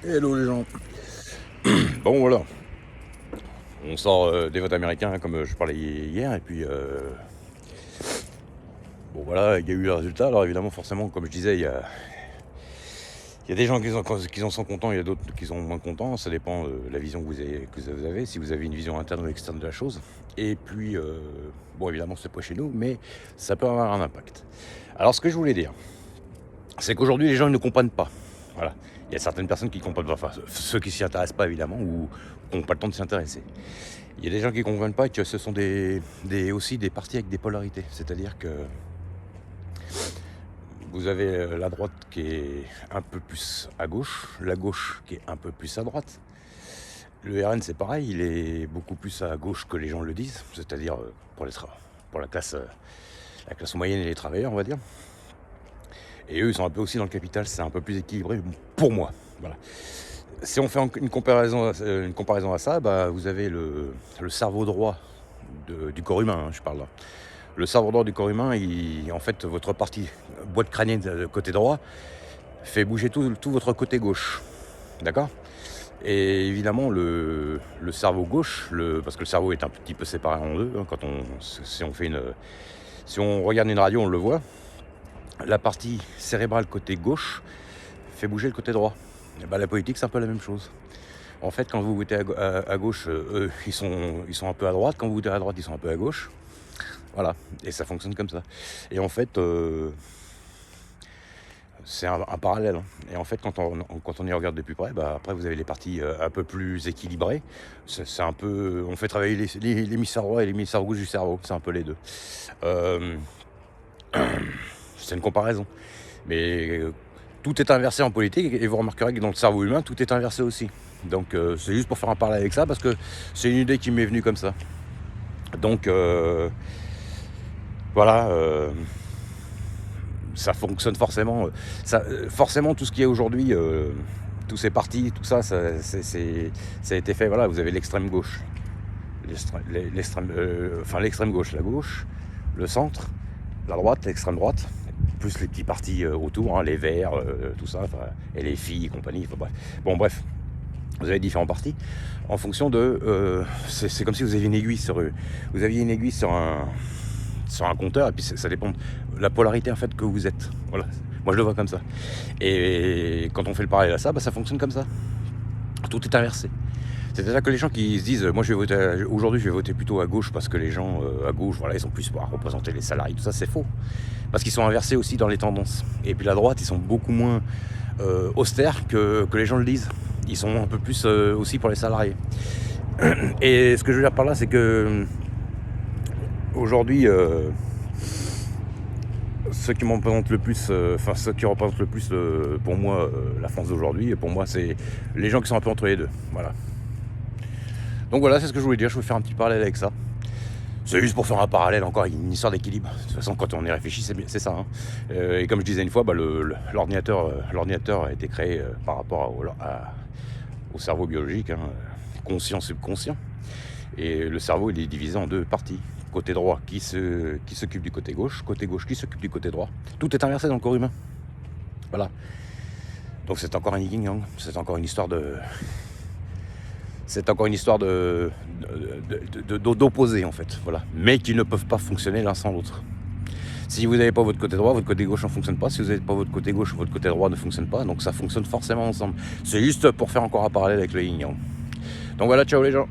Hello les gens. Bon voilà, on sort des votes américains hein, comme je parlais hier et puis bon voilà, il y a eu le résultat. Alors évidemment forcément comme je disais il y a des gens qui en sont contents, il y a d'autres qui sont moins contents, ça dépend de la vision que vous avez, si vous avez une vision interne ou externe de la chose. Et puis bon évidemment c'est pas chez nous mais ça peut avoir un impact. Alors ce que je voulais dire, c'est qu'aujourd'hui les gens ils ne comprennent pas. Voilà. Il y a certaines personnes qui ne comprennent pas, enfin ceux qui ne s'y intéressent pas évidemment ou qui n'ont pas le temps de s'y intéresser. Il y a des gens qui ne comprennent pas que ce sont aussi des partis avec des polarités. C'est-à-dire que vous avez la droite qui est un peu plus à gauche, la gauche qui est un peu plus à droite. Le RN c'est pareil, il est beaucoup plus à gauche que les gens le disent, c'est-à-dire pour la classe moyenne et les travailleurs on va dire. Et eux ils sont un peu aussi dans le capital, c'est un peu plus équilibré pour moi. Voilà. Si on fait une comparaison à ça, bah, vous avez le cerveau droit du corps humain, hein, je parle là. Le cerveau droit du corps humain, en fait, votre partie boîte crânienne de côté droit fait bouger tout votre côté gauche. D'accord ? Et évidemment, le cerveau gauche, parce que le cerveau est un petit peu séparé en deux, hein, si on regarde une radio, on le voit, la partie cérébrale côté gauche fait bouger le côté droit. Et bah, la politique, c'est un peu la même chose. En fait, quand vous votez à gauche, eux, ils sont un peu à droite. Quand vous votez à droite, ils sont un peu à gauche. Voilà, et ça fonctionne comme ça. Et en fait, c'est un parallèle. Hein. Et en fait, quand on y regarde de plus près, bah, après, vous avez les parties un peu plus équilibrées. C'est un peu... On fait travailler l'hémisphère droit et l'hémisphère gauche du cerveau. C'est un peu les deux. C'est une comparaison. Mais tout est inversé en politique, et vous remarquerez que dans le cerveau humain, tout est inversé aussi. Donc c'est juste pour faire un parallèle avec ça, parce que c'est une idée qui m'est venue comme ça. Donc voilà, ça fonctionne forcément. Forcément, tout ce qui est aujourd'hui, tous ces partis, tout ça, ça a été fait. Voilà, vous avez l'extrême gauche, l'extrême gauche, la gauche, le centre, la droite, l'extrême droite, plus les petits partis autour, hein, les verts, tout ça, et les filles et compagnie. Bref. Bon, bref. Vous avez différents partis en fonction de... c'est comme si vous aviez une aiguille sur un compteur, et puis ça dépend de la polarité en fait que vous êtes. Voilà. Moi je le vois comme ça. Et quand on fait le parallèle à ça, bah, ça fonctionne comme ça. Tout est inversé. C'est-à-dire que les gens qui se disent moi aujourd'hui je vais voter plutôt à gauche parce que les gens à gauche, voilà, ils sont plus à représenter les salariés, tout ça, c'est faux. Parce qu'ils sont inversés aussi dans les tendances. Et puis la droite, ils sont beaucoup moins austères que les gens le disent. Ils sont un peu plus aussi pour les salariés. Et ce que je veux dire par là, c'est que aujourd'hui, ceux qui représentent le plus, pour moi, la France d'aujourd'hui, et pour moi, c'est les gens qui sont un peu entre les deux. Voilà. Donc voilà, c'est ce que je voulais dire. Je voulais faire un petit parallèle avec ça. C'est juste pour faire un parallèle, encore une histoire d'équilibre. De toute façon, quand on y réfléchit, c'est ça. Hein. Et comme je disais une fois, bah, l'ordinateur a été créé par rapport au cerveau biologique, hein, conscient, subconscient. Et le cerveau, il est divisé en deux parties. Côté droit qui s'occupe du côté gauche qui s'occupe du côté droit. Tout est inversé dans le corps humain. Voilà. Donc c'est encore un yin-yang, c'est encore une histoire d'opposés en fait, voilà. Mais qui ne peuvent pas fonctionner l'un sans l'autre. Si vous n'avez pas votre côté droit, votre côté gauche ne fonctionne pas. Si vous n'avez pas votre côté gauche, votre côté droit ne fonctionne pas. Donc ça fonctionne forcément ensemble. C'est juste pour faire encore un parallèle avec le yin-yang. Donc voilà, ciao les gens.